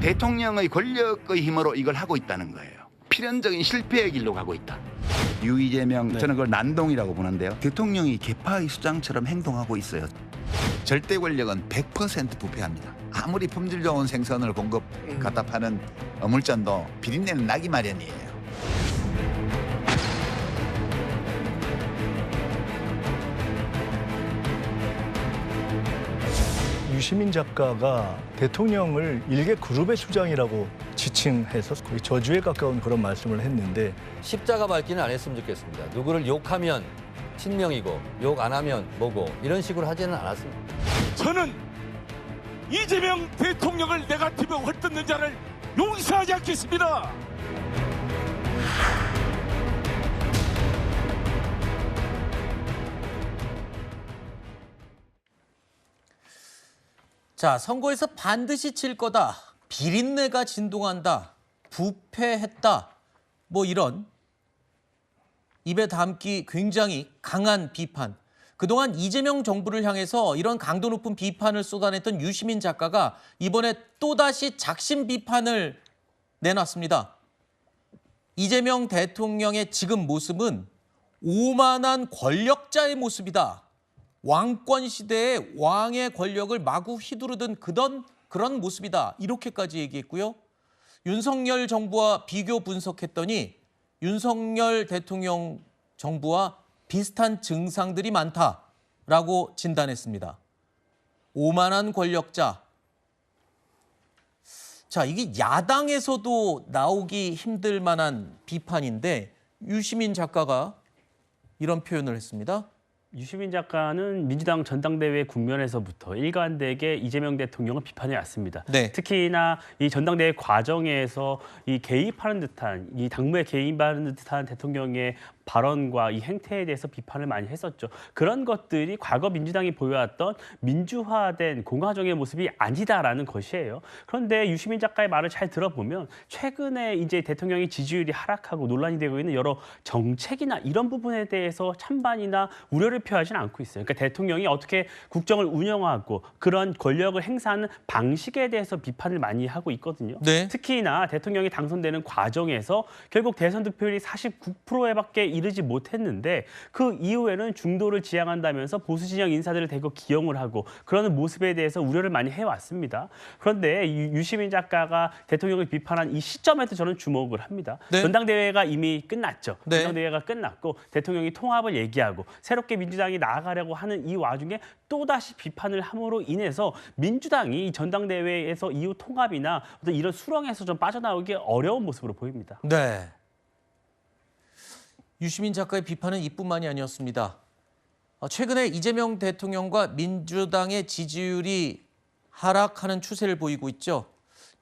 대통령의 권력의 힘으로 이걸 하고 있다는 거예요. 필연적인 실패의 길로 가고 있다. 유이재명 저는 그걸 난동이라고 보는데요. 대통령이 개파의 수장처럼 행동하고 있어요. 절대 권력은 100% 부패합니다. 아무리 품질 좋은 생선을 갖다 파는 어물전도 비린내는 나기 마련이에요. 유시민 작가가 대통령을 일개 그룹의 수장이라고 지칭해서 거의 저주에 가까운 그런 말씀을 했는데 십자가 밟기는 안 했으면 좋겠습니다. 누구를 욕하면 친명이고 욕 안 하면 뭐고 이런 식으로 하지는 않았습니다. 저는 이재명 대통령을 네거티브 헐뜯는 자를 용서하지 않겠습니다. 자, 선거에서 반드시 질 거다. 비린내가 진동한다. 부패했다. 뭐 이런 입에 담기 굉장히 강한 비판. 그동안 이재명 정부를 향해서 이런 강도 높은 비판을 쏟아냈던 유시민 작가가 이번에 또다시 작심 비판을 내놨습니다. 이재명 대통령의 지금 모습은 오만한 권력자의 모습이다. 왕권 시대의 왕의 권력을 마구 휘두르던 그런 모습이다. 이렇게까지 얘기했고요. 윤석열 정부와 비교 분석했더니 윤석열 대통령 정부와 비슷한 증상들이 많다라고 진단했습니다. 오만한 권력자. 자, 이게 야당에서도 나오기 힘들 만한 비판인데 유시민 작가가 이런 표현을 했습니다. 유시민 작가는 민주당 전당대회 국면에서부터 일관되게 이재명 대통령을 비판해 왔습니다. 네. 특히나 이 전당대회 과정에서 이 개입하는 듯한 이 당무에 개입하는 듯한 대통령의 발언과 이 행태에 대해서 비판을 많이 했었죠. 그런 것들이 과거 민주당이 보여왔던 민주화된 공화정의 모습이 아니다라는 것이에요. 그런데 유시민 작가의 말을 잘 들어보면 최근에 이제 대통령의 지지율이 하락하고 논란이 되고 있는 여러 정책이나 이런 부분에 대해서 찬반이나 우려를 표하지는 않고 있어요. 그러니까 대통령이 어떻게 국정을 운영하고 그런 권력을 행사하는 방식에 대해서 비판을 많이 하고 있거든요. 네. 특히나 대통령이 당선되는 과정에서 결국 대선 득표율이 49%에밖에 이르지 못했는데 그 이후에는 중도를 지향한다면서 보수 진영 인사들을 대거 기용을 하고 그러는 모습에 대해서 우려를 많이 해왔습니다. 그런데 유시민 작가가 대통령을 비판한 이 시점에도 저는 주목을 합니다. 네. 전당대회가 이미 끝났죠. 네. 전당대회가 끝났고 대통령이 통합을 얘기하고 새롭게 민주당이 나아가려고 하는 이 와중에 또다시 비판을 함으로 인해서 민주당이 전당대회에서 이후 통합이나 어떤 이런 수렁에서 좀 빠져나오기 어려운 모습으로 보입니다. 네. 유시민 작가의 비판은 이뿐만이 아니었습니다. 최근에 이재명 대통령과 민주당의 지지율이 하락하는 추세를 보이고 있죠.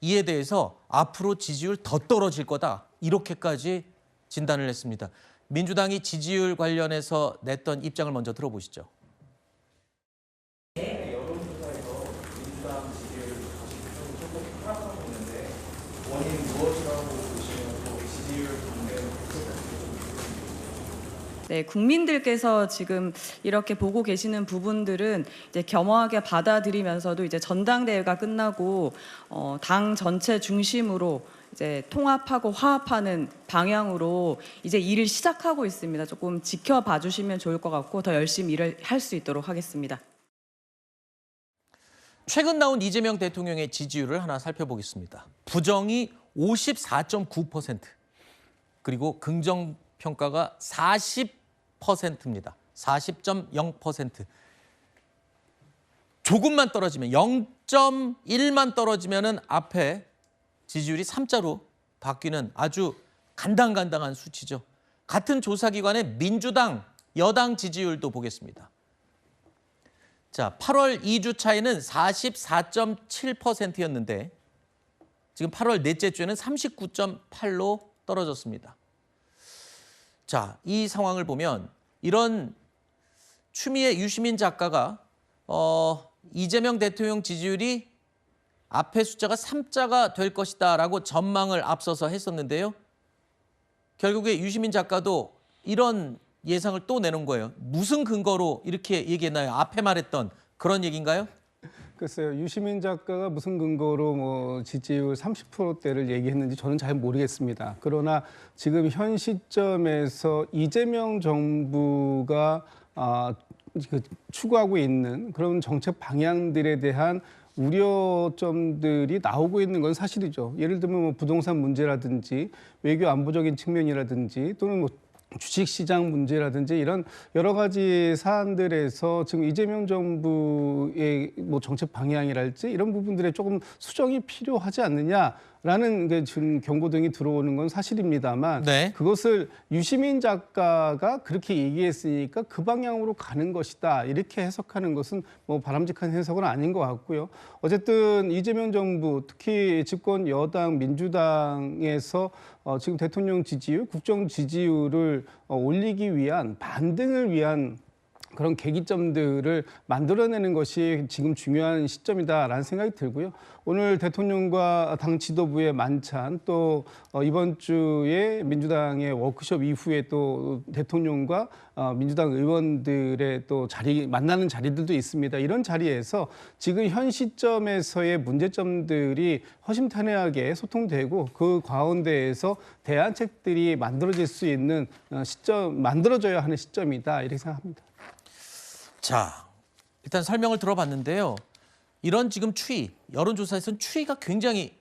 이에 대해서 앞으로 지지율 더 떨어질 거다. 이렇게까지 진단을 했습니다. 민주당이 지지율 관련해서 냈던 입장을 먼저 들어보시죠. 여론조사에서 민주당 지지율 조금 하락하고 있는데 원인 무엇이라고 보시면 또 지지율 강매는 네, 국민들께서 지금 이렇게 보고 계시는 부분들은 이제 겸허하게 받아들이면서도 이제 전당대회가 끝나고 당 전체 중심으로 이제 통합하고 화합하는 방향으로 이제 일을 시작하고 있습니다. 조금 지켜봐 주시면 좋을 것 같고 더 열심히 일을 할 수 있도록 하겠습니다. 최근 나온 이재명 대통령의 지지율을 하나 살펴보겠습니다. 부정이 54.9%, 그리고 긍정 평가가 40%입니다. 40.0%. 조금만 떨어지면 0.1만 떨어지면은 앞에 지지율이 3자로 바뀌는 아주 간당간당한 수치죠. 같은 조사기관의 민주당 여당 지지율도 보겠습니다. 자, 8월 2주 차이는 44.7%였는데 지금 8월 넷째 주에는 39.8로 떨어졌습니다. 자, 이 상황을 보면 이런 추미애 유시민 작가가 이재명 대통령 지지율이 앞에 숫자가 3자가 될 것이다 라고 전망을 앞서서 했었는데요. 결국에 유시민 작가도 이런 예상을 또 내놓은 거예요. 무슨 근거로 이렇게 얘기했나요? 앞에 말했던 그런 얘기인가요? 글쎄요, 유시민 작가가 무슨 근거로 뭐 지지율 30%대를 얘기했는지 저는 잘 모르겠습니다. 그러나 지금 현 시점에서 이재명 정부가 추구하고 있는 그런 정책 방향들에 대한 우려점들이 나오고 있는 건 사실이죠. 예를 들면 뭐 부동산 문제라든지 외교 안보적인 측면이라든지 또는 뭐 주식시장 문제라든지 이런 여러 가지 사안들에서 지금 이재명 정부의 뭐 정책 방향이랄지 이런 부분들에 조금 수정이 필요하지 않느냐라는 게 지금 경고등이 들어오는 건 사실입니다만 네. 그것을 유시민 작가가 그렇게 얘기했으니까 그 방향으로 가는 것이다 이렇게 해석하는 것은 뭐 바람직한 해석은 아닌 것 같고요. 어쨌든 이재명 정부 특히 집권 여당 민주당에서 지금 대통령 지지율, 국정 지지율을 올리기 위한 반등을 위한 그런 계기점들을 만들어내는 것이 지금 중요한 시점이다라는 생각이 들고요. 오늘 대통령과 당 지도부의 만찬 또 이번 주에 민주당의 워크숍 이후에 또 대통령과 민주당 의원들의 또 만나는 자리들도 있습니다. 이런 자리에서 지금 현 시점에서의 문제점들이 허심탄회하게 소통되고 그 가운데에서 대안책들이 만들어질 수 있는 만들어져야 하는 시점이다 이렇게 생각합니다. 자, 일단 설명을 들어봤는데요. 이런 지금 추이, 여론조사에서는 추이가 굉장히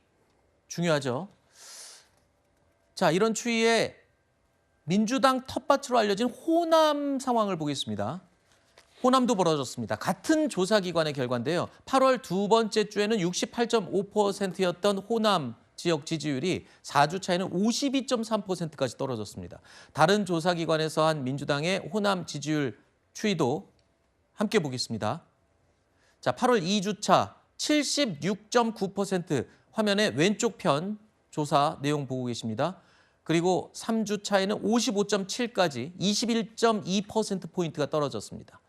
중요하죠. 자, 이런 추이에 민주당 텃밭으로 알려진 호남 상황을 보겠습니다. 호남도 벌어졌습니다. 같은 조사기관의 결과인데요. 8월 두 번째 주에는 68.5%였던 호남 지역 지지율이 4주 차에는 52.3%까지 떨어졌습니다. 다른 조사기관에서 한 민주당의 호남 지지율 추이도 함께 보겠습니다. 자, 8월 2주차 76.9% 화면의 왼쪽 편 조사 내용 보고 계십니다. 그리고 3주차에는 55.7까지 21.2%포인트가 떨어졌습니다.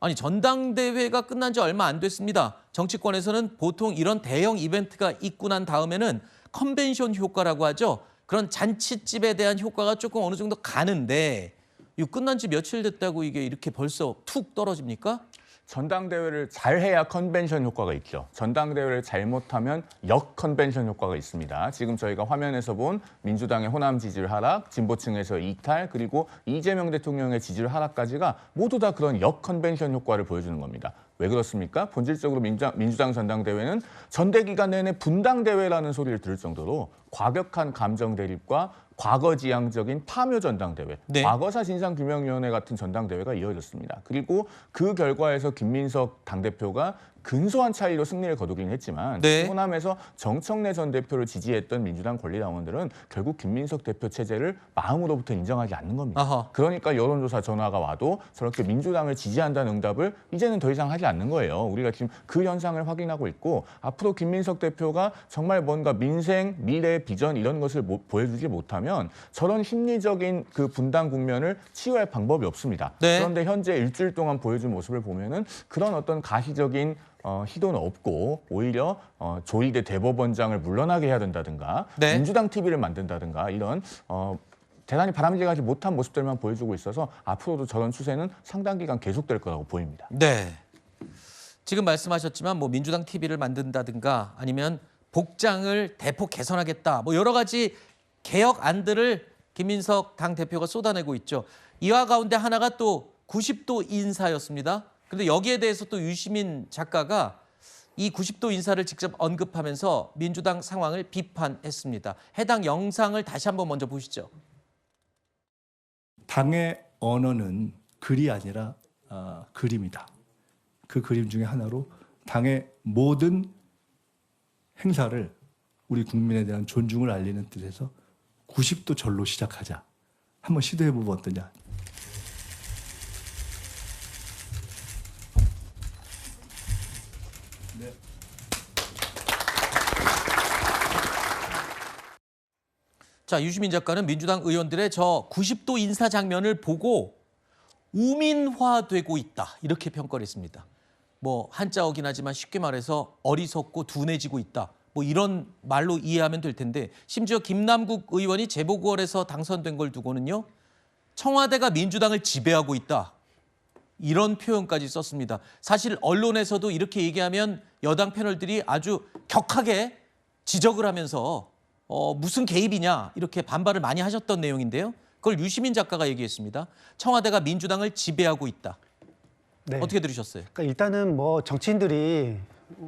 아니, 전당대회가 끝난 지 얼마 안 됐습니다. 정치권에서는 보통 이런 대형 이벤트가 있고 난 다음에는 컨벤션 효과라고 하죠. 그런 잔치집에 대한 효과가 조금 어느 정도 가는데 이거 끝난 지 며칠 됐다고 이게 이렇게 벌써 툭 떨어집니까? 전당대회를 잘해야 컨벤션 효과가 있죠. 전당대회를 잘못하면 역컨벤션 효과가 있습니다. 지금 저희가 화면에서 본 민주당의 호남 지지율 하락, 진보층에서 이탈, 그리고 이재명 대통령의 지지율 하락까지가 모두 다 그런 역컨벤션 효과를 보여주는 겁니다. 왜 그렇습니까? 본질적으로 민주당 전당대회는 전대 기간 내내 분당대회라는 소리를 들을 정도로 과격한 감정 대립과 과거지향적인 파묘 전당대회, 네. 과거사 진상규명위원회 같은 전당대회가 이어졌습니다. 그리고 그 결과에서 김민석 당대표가 근소한 차이로 승리를 거두긴 했지만 네. 호남에서 정청래 전 대표를 지지했던 민주당 권리당원들은 결국 김민석 대표 체제를 마음으로부터 인정하지 않는 겁니다. 아하. 그러니까 여론조사 전화가 와도 저렇게 민주당을 지지한다는 응답을 이제는 더 이상 하지 않는 거예요. 우리가 지금 그 현상을 확인하고 있고 앞으로 김민석 대표가 정말 뭔가 민생, 미래, 비전 이런 것을 보여주지 못하면 저런 심리적인 그 분당 국면을 치유할 방법이 없습니다. 네. 그런데 현재 일주일 동안 보여준 모습을 보면은 그런 어떤 가시적인 시도는 없고 오히려 조희대 대법원장을 물러나게 해야 된다든가 네. 민주당 TV를 만든다든가 이런 대단히 바람직하지 못한 모습들만 보여주고 있어서 앞으로도 저런 추세는 상당 기간 계속될 거라고 보입니다. 네. 지금 말씀하셨지만 뭐 민주당 TV를 만든다든가 아니면 복장을 대폭 개선하겠다. 뭐 여러 가지 개혁안들을 김민석 당대표가 쏟아내고 있죠. 이와 가운데 하나가 또 90도 인사였습니다. 그런데 여기에 대해서 또 유시민 작가가 이 90도 인사를 직접 언급하면서 민주당 상황을 비판했습니다. 해당 영상을 다시 한번 먼저 보시죠. 당의 언어는 글이 아니라 그림이다. 그 그림 중에 하나로 당의 모든 행사를 우리 국민에 대한 존중을 알리는 뜻에서 90도 절로 시작하자. 한번 시도해보면 어떠냐. 네. 자, 유시민 작가는 민주당 의원들의 저 90도 인사 장면을 보고 우민화되고 있다. 이렇게 평가를 했습니다. 뭐 한자어긴 하지만 쉽게 말해서 어리석고 둔해지고 있다. 뭐 이런 말로 이해하면 될 텐데 심지어 김남국 의원이 재보궐에서 당선된 걸 두고는요. 청와대가 민주당을 지배하고 있다. 이런 표현까지 썼습니다. 사실 언론에서도 이렇게 얘기하면 여당 패널들이 아주 격하게 지적을 하면서 무슨 개입이냐 이렇게 반발을 많이 하셨던 내용인데요. 그걸 유시민 작가가 얘기했습니다. 청와대가 민주당을 지배하고 있다. 네. 어떻게 들으셨어요? 그러니까 일단은 뭐 정치인들이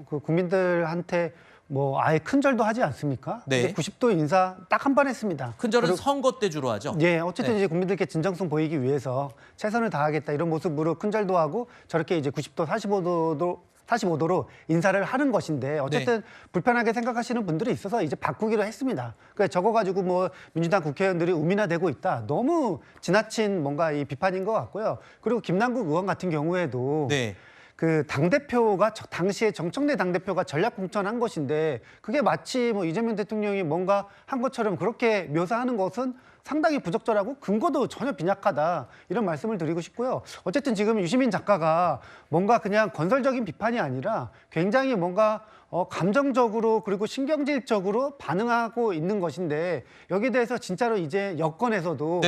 그 국민들한테 뭐 아예 큰절도 하지 않습니까? 네. 근데 90도 인사 딱 한 번 했습니다. 큰절은 그리고 선거 때 주로 하죠. 예, 어쨌든 네. 이제 국민들께 진정성 보이기 위해서 최선을 다하겠다 이런 모습으로 큰절도 하고 저렇게 이제 90도 45도로 인사를 하는 것인데 어쨌든 불편하게 생각하시는 분들이 있어서 이제 바꾸기로 했습니다. 그러니까 저거 가지고 뭐 민주당 국회의원들이 우민화되고 있다. 너무 지나친 뭔가 이 비판인 것 같고요. 그리고 김남국 의원 같은 경우에도 네. 그 당대표가 당시에 정청래 당대표가 전략 공천한 것인데 그게 마치 뭐 이재명 대통령이 뭔가 한 것처럼 그렇게 묘사하는 것은 상당히 부적절하고 근거도 전혀 빈약하다 이런 말씀을 드리고 싶고요. 어쨌든 지금 유시민 작가가 뭔가 그냥 건설적인 비판이 아니라 굉장히 뭔가 감정적으로 그리고 신경질적으로 반응하고 있는 것인데 여기에 대해서 진짜로 이제 여권에서도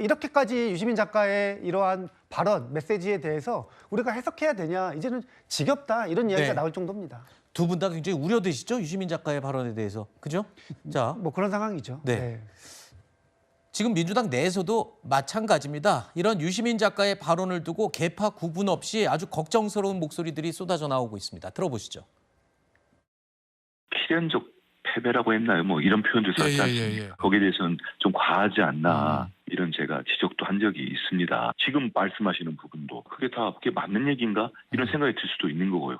이렇게까지 유시민 작가의 이러한 발언, 메시지에 대해서 우리가 해석해야 되냐 이제는 지겹다 이런 이야기가 나올 정도입니다. 두 분 다 굉장히 우려되시죠? 유시민 작가의 발언에 대해서. 그죠? 자, 뭐 그런 상황이죠. 네. 지금 민주당 내에서도 마찬가지입니다. 이런 유시민 작가의 발언을 두고 계파 구분 없이 아주 걱정스러운 목소리들이 쏟아져 나오고 있습니다. 들어보시죠. 필연적 패배라고 했나요? 뭐 이런 표현도 썼지 않습니까? 거기에 대해서는 좀 과하지 않나 이런 제가 지적도 한 적이 있습니다. 지금 말씀하시는 부분도 그게 다 그게 맞는 얘기인가 이런 생각이 들 수도 있는 거고요.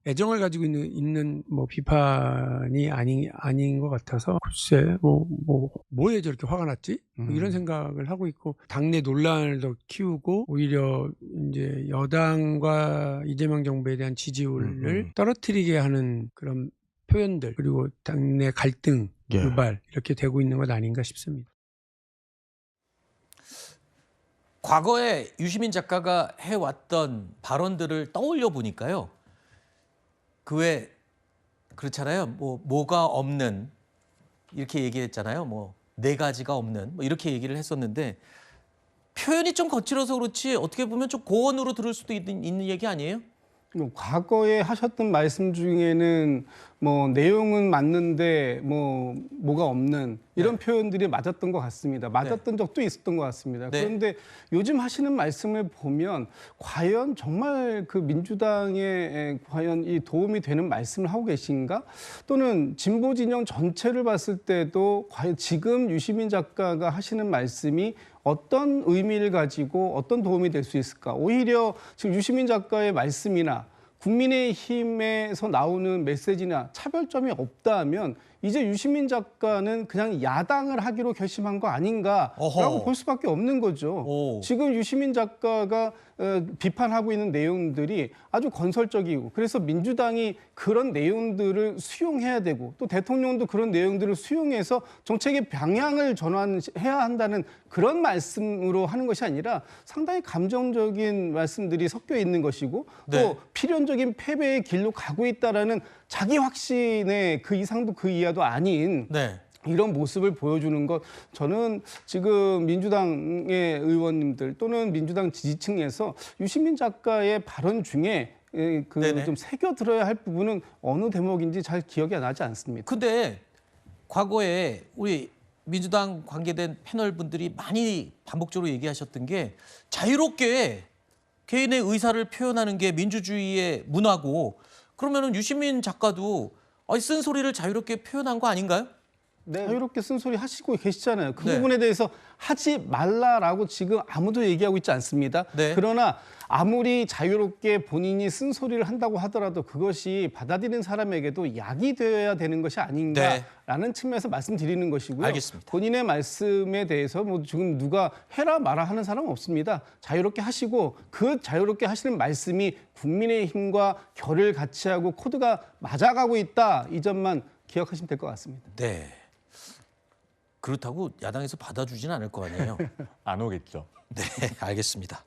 애정을 가지고 있는 뭐 비판이 아닌 것 같아서 글쎄 뭐에 저렇게 화가 났지? 뭐 이런 생각을 하고 있고 당내 논란을 더 키우고 오히려 이제 여당과 이재명 정부에 대한 지지율을 떨어뜨리게 하는 그런 표현들 그리고 당내 갈등 유발 이렇게 되고 있는 것 아닌가 싶습니다. 과거에 유시민 작가가 해왔던 발언들을 떠올려 보니까요. 그 외 그렇잖아요. 뭐가 없는 이렇게 얘기했잖아요. 뭐 네 가지가 없는 뭐 이렇게 얘기를 했었는데 표현이 좀 거칠어서 그렇지 어떻게 보면 좀 고언으로 들을 수도 있는 얘기 아니에요? 과거에 하셨던 말씀 중에는 뭐 내용은 맞는데 뭐가 없는 이런 표현들이 맞았던 것 같습니다. 맞았던 적도 있었던 것 같습니다. 그런데 요즘 하시는 말씀을 보면 과연 정말 그 민주당에 과연 이 도움이 되는 말씀을 하고 계신가? 또는 진보 진영 전체를 봤을 때도 과연 지금 유시민 작가가 하시는 말씀이 어떤 의미를 가지고 어떤 도움이 될 수 있을까? 오히려 지금 유시민 작가의 말씀이나 국민의힘에서 나오는 메시지나 차별점이 없다면 이제 유시민 작가는 그냥 야당을 하기로 결심한 거 아닌가라고 볼 수밖에 없는 거죠. 지금 유시민 작가가 비판하고 있는 내용들이 아주 건설적이고 그래서 민주당이 그런 내용들을 수용해야 되고 또 대통령도 그런 내용들을 수용해서 정책의 방향을 전환해야 한다는 그런 말씀으로 하는 것이 아니라 상당히 감정적인 말씀들이 섞여 있는 것이고 또 필연적인 패배의 길로 가고 있다라는 자기 확신의 그 이상도 그 이하도 아닌 이런 모습을 보여주는 것 저는 지금 민주당의 의원님들 또는 민주당 지지층에서 유시민 작가의 발언 중에 좀 새겨들어야 할 부분은 어느 대목인지 잘 기억이 나지 않습니다. 근데 과거에 우리 민주당 관계된 패널 분들이 많이 반복적으로 얘기하셨던 게 자유롭게 개인의 의사를 표현하는 게 민주주의의 문화고 그러면은 유시민 작가도 쓴소리를 자유롭게 표현한 거 아닌가요? 자유롭게 쓴소리 하시고 계시잖아요. 그 부분에 대해서 하지 말라라고 지금 아무도 얘기하고 있지 않습니다. 그러나 아무리 자유롭게 본인이 쓴소리를 한다고 하더라도 그것이 받아들이는 사람에게도 약이 되어야 되는 것이 아닌가라는 측면에서 말씀드리는 것이고요. 알겠습니다. 본인의 말씀에 대해서 뭐 지금 누가 해라 마라 하는 사람은 없습니다. 자유롭게 하시고 그 자유롭게 하시는 말씀이 국민의힘과 결을 같이 하고 코드가 맞아가고 있다. 이 점만 기억하시면 될 것 같습니다. 네. 그렇다고 야당에서 받아주진 않을 거 아니에요. 안 오겠죠. 네, 알겠습니다.